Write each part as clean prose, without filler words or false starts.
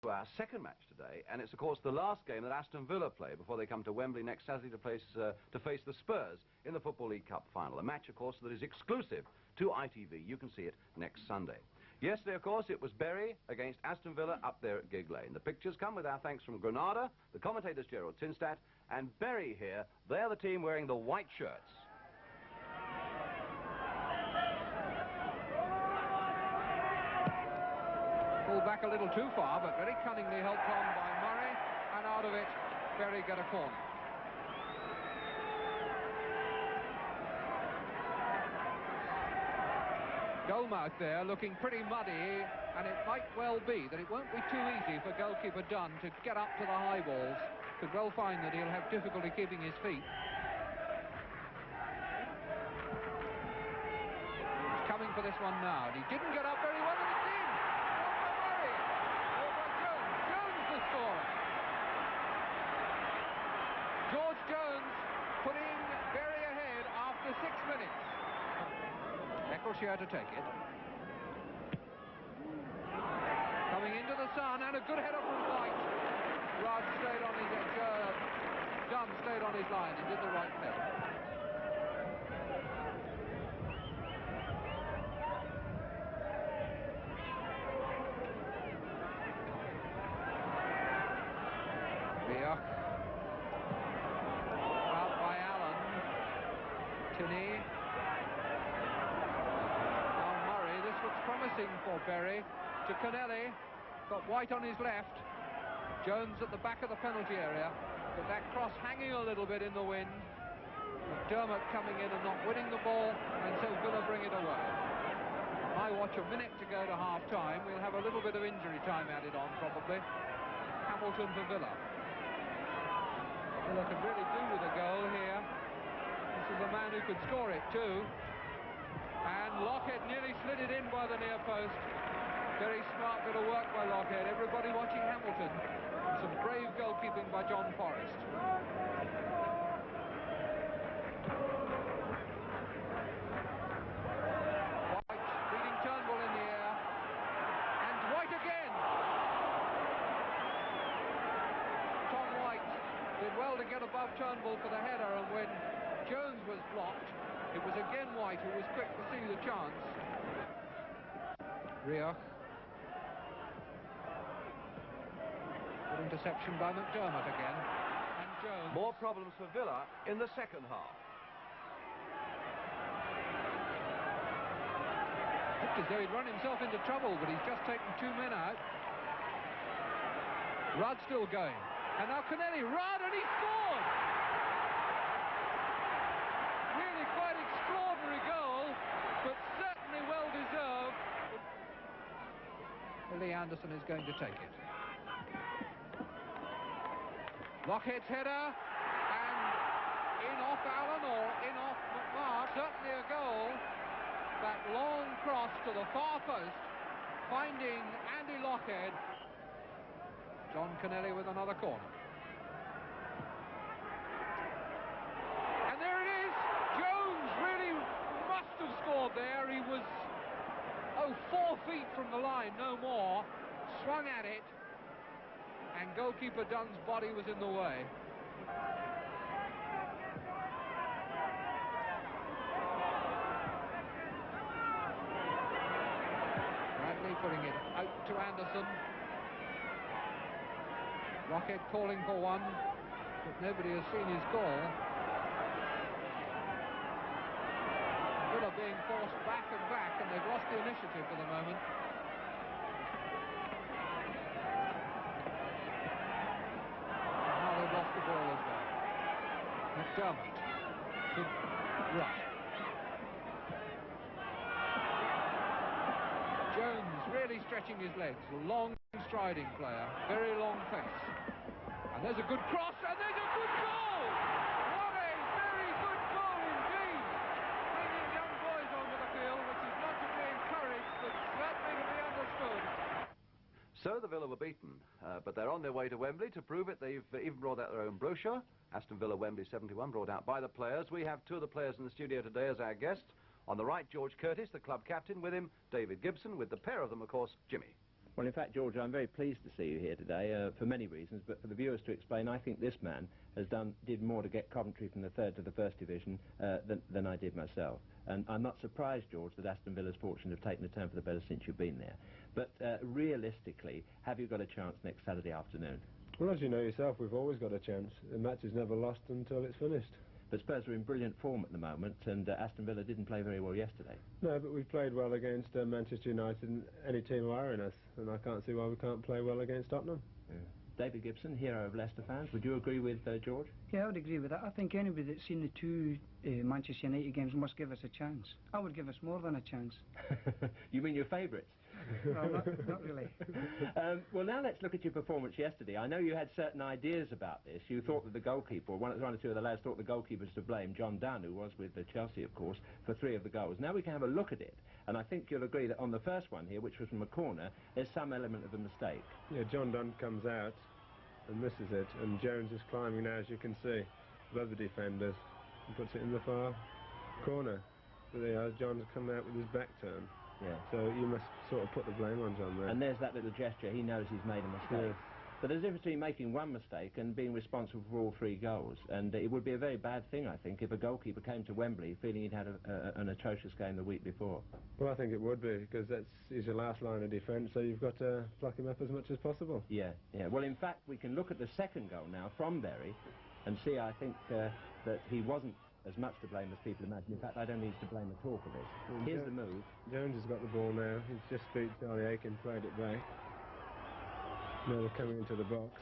Our second match today, and it's of course the last game that Aston Villa play before they come to Wembley next Saturday to face the Spurs in the Football League Cup final. A match, of course, that is exclusive to ITV. You can see it next Sunday. Yesterday, of course, it was Bury against Aston Villa up there at Gig Lane. The pictures come with our thanks from Granada, the commentators Gerald Tinstadt, and Bury here. They're the team wearing the white shirts. Pulled back a little too far, but very cunningly helped on by Murray, and out of it, Bury get a corner. Goalmouth there looking pretty muddy, and it might well be that it won't be too easy for goalkeeper Dunn to get up to the high balls. Could well find that he'll have difficulty keeping his feet. He's coming for this one now, and he didn't get up very well, and it's in! George Jones putting Bury ahead after 6 minutes. Eccleshare to take it. Coming into the sun, and a good header from White. Rudd stayed on his edge. Dunn stayed on his line. He did the right thing. Now Murray, this looks promising for Bury. To Connelly, got White on his left. Jones at the back of the penalty area, but that cross hanging a little bit in the wind. McDermott coming in and not winning the ball, and so Villa bring it away. I watch a minute to go to half-time. We'll have a little bit of injury time added on, probably. Hamilton for Villa. Villa could really do with a goal here. This is a man who could score it too. And Lockhead nearly slid it in by the near post. Very smart bit of work by Lockhead. Everybody watching Hamilton. Some brave goalkeeping by John Forrest. White beating Turnbull in the air. And White again! Tom White did well to get above Turnbull for the header, and when Jones was blocked, it was again White who was quick to see the chance. Rioch. Good interception by McDermott again. And Jones. More problems for Villa in the second half. Looked as though he'd run himself into trouble, but he's just taken 2 men out. Rudd still going. And now Connelly. Rudd, and he scored! Extraordinary goal, but certainly well deserved. Lee Anderson is going to take it. Lockhead's header, and in off Allen or in off McMahon. Certainly a goal. That long cross to the far post, finding Andy Lockhead. John Connelly with another corner. Scored there. He was 4 feet from the line, no more. Swung at it, and goalkeeper Dunn's body was in the way. Bradley putting it out to Anderson. Lockhead calling for one, but nobody has seen his call. Villa being forced back and back, and they've lost the initiative for the moment. And now they've lost the ball as well. McDermott to Rudd. Jones really stretching his legs. Long striding player, very long pace. And there's a good cross, and there's a good goal! What a very good goal indeed! Which is not to be encouraged, but certainly to be understood. So the Villa were beaten, but they're on their way to Wembley to prove it. They've even brought out their own brochure, Aston Villa Wembley 71, brought out by the players. We have 2 of the players in the studio today as our guests. On the right, George Curtis, the club captain. With him, David Gibson. With the pair of them, of course, Jimmy. Well, in fact, George, I'm very pleased to see you here today for many reasons, but for the viewers to explain, I think this man did more to get Coventry from the 3rd to the 1st Division than I did myself. And I'm not surprised, George, that Aston Villa's fortune have taken a turn for the better since you've been there. But realistically, have you got a chance next Saturday afternoon? Well, as you know yourself, we've always got a chance. The match is never lost until it's finished. But Spurs are in brilliant form at the moment, and Aston Villa didn't play very well yesterday. No, but we've played well against Manchester United and any team who are in us, and I can't see why we can't play well against Tottenham. Yeah. David Gibson, hero of Leicester fans, would you agree with George? Yeah, I would agree with that. I think anybody that's seen the 2 Manchester United games must give us a chance. I would give us more than a chance. You mean your favourites? Well, not really. Well, now let's look at your performance yesterday. I know you had certain ideas about this. You thought that the goalkeeper, one or two of the lads thought the goalkeeper was to blame, John Dunn, who was with Chelsea, of course, for 3 of the goals. Now we can have a look at it, and I think you'll agree that on the first one here, which was from a corner, there's some element of a mistake. Yeah, John Dunn comes out and misses it, and Jones is climbing now, as you can see, above the defenders, and puts it in the far corner. But there, John's come out with his back turned. Yeah. So you must sort of put the blame on John there. And there's that little gesture. He knows he's made a mistake. Yeah. But there's a difference between making one mistake and being responsible for all 3 goals. And it would be a very bad thing, I think, if a goalkeeper came to Wembley feeling he'd had an atrocious game the week before. Well, I think it would be, because he's your last line of defence, so you've got to pluck him up as much as possible. Yeah, yeah. Well, in fact, we can look at the second goal now from Berry and see, I think, that he wasn't as much to blame as people imagine. In fact, I don't need to blame at all for this. Well, here's the move. Jones has got the ball now. He's just beat Charlie Aiken, played it back. Now they're coming into the box.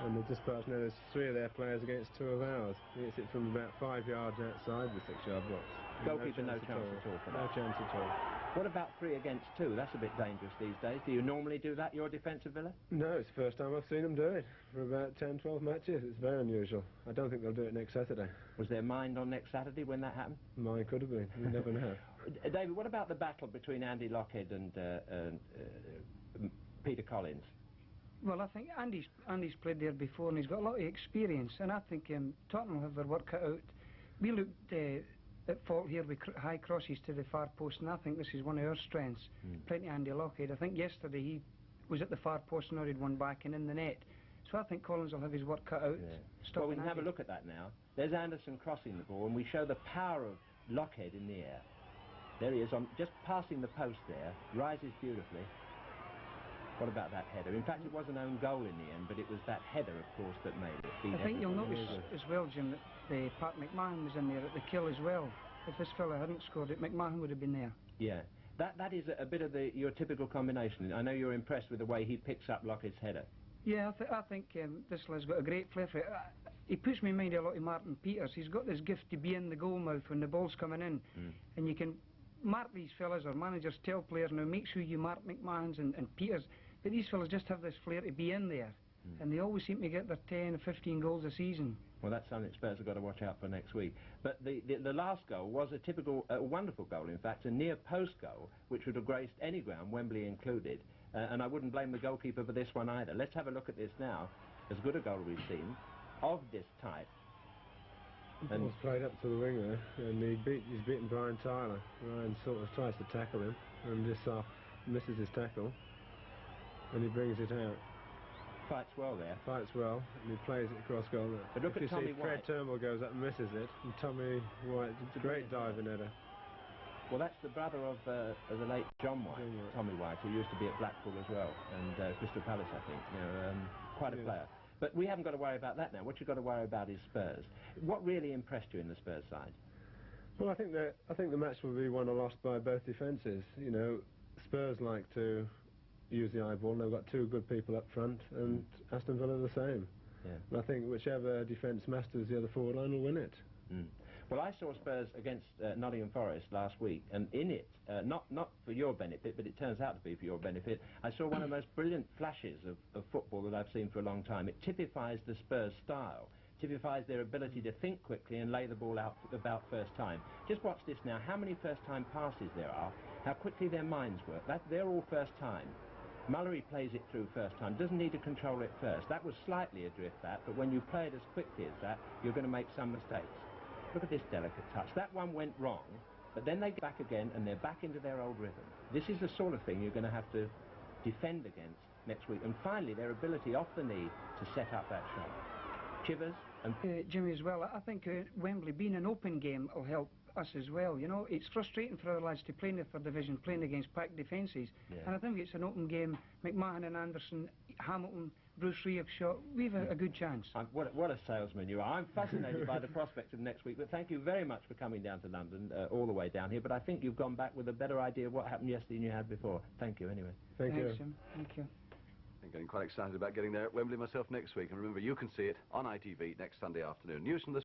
And they're just passing. Now there's 3 of their players against 2 of ours. He hits it from about 5 yards outside the 6-yard box. Goalkeeper, no chance at all for that. No chance at all. What about 3 against 2? That's a bit dangerous these days. Do you normally do that, your defensive Villa? No, it's the first time I've seen them do it for about 10, 12 matches. It's very unusual. I don't think they'll do it next Saturday. Was there mind on next Saturday when that happened? Mine could have been. You never know. David, what about the battle between Andy Lockhead and Peter Collins? Well, I think Andy's played there before and he's got a lot of experience, and I think Tottenham will have their work cut out. We looked at fault here with high crosses to the far post, and I think this is one of our strengths. Plenty of Andy Lockhead. I think yesterday he was at the far post and nodded one back and in the net. So I think Collins will have his work cut out. Yeah. Well, we can have a look at that now. There's Anderson crossing the ball, and we show the power of Lockhead in the air. There he is, just passing the post there, rises beautifully. What about that header? In fact, it was an own goal in the end, but it was that header, of course, that made it. I think you'll notice as well, Jim, that Pat McMahon was in there at the kill as well. If this fella hadn't scored it, McMahon would have been there. Yeah, that is a bit of your typical combination. I know you're impressed with the way he picks up Lockhead's header. Yeah, I think this fella's got a great flair for it. He puts me in mind a lot of Martin Peters. He's got this gift to be in the goal mouth when the ball's coming in. And you can mark these fellas, or managers tell players, now make sure you mark McMahon's and Peters. But these fellas just have this flair to be in there. And they always seem to get their 10 or 15 goals a season. Well, that's something Spurs have got to watch out for next week. But the last goal was a typical, wonderful goal, in fact, a near-post goal, which would have graced any ground, Wembley included. And I wouldn't blame the goalkeeper for this one either. Let's have a look at this now. As good a goal we've seen, of this type. And was played up to the wing there, and he's beaten Brian Tyler. Ryan sort of tries to tackle him, and just misses his tackle, and he brings it out. Fights well there. Fights well, and he plays it across goal. But look at Tommy Fred White. Turnbull goes up and misses it, and Tommy White, it's a great diving header. Well, that's the brother of the late John White, Tommy White, who used to be at Blackpool as well, and Crystal Palace, I think. You know, quite a player. But we haven't got to worry about that now. What you've got to worry about is Spurs. What really impressed you in the Spurs side? Well, I think the match will be won or lost by both defences. You know, Spurs like to use the eyeball, and they've got 2 good people up front, and Aston Villa the same. Yeah. And I think whichever defence masters the other forward line will win it. Well, I saw Spurs against Nottingham Forest last week, and in it, not for your benefit, but it turns out to be for your benefit, I saw one of the most brilliant flashes of football that I've seen for a long time. It typifies the Spurs style, typifies their ability to think quickly and lay the ball out about first time. Just watch this now, how many first-time passes there are, how quickly their minds work. They're all first time. Mullery plays it through first time, doesn't need to control it first. That was slightly adrift, that, but when you play it as quickly as that, you're going to make some mistakes. Look at this delicate touch. That one went wrong, but then they get back again and they're back into their old rhythm. This is the sort of thing you're going to have to defend against next week. And finally, their ability off the knee to set up that shot. Chivers and... Jimmy, as well, I think Wembley being an open game will help us as well. You know, it's frustrating for our lads to play in the third division, playing against packed defences. Yeah. And I think it's an open game. McMahon and Anderson, Hamilton, Bruce Ree have shot. We've a good chance. What a salesman you are. I'm fascinated by the prospect of next week, but thank you very much for coming down to London, all the way down here. But I think you've gone back with a better idea of what happened yesterday than you had before. Thank you, anyway. Thanks, Jim. Thank you. I'm getting quite excited about getting there at Wembley myself next week. And remember, you can see it on ITV next Sunday afternoon. News from the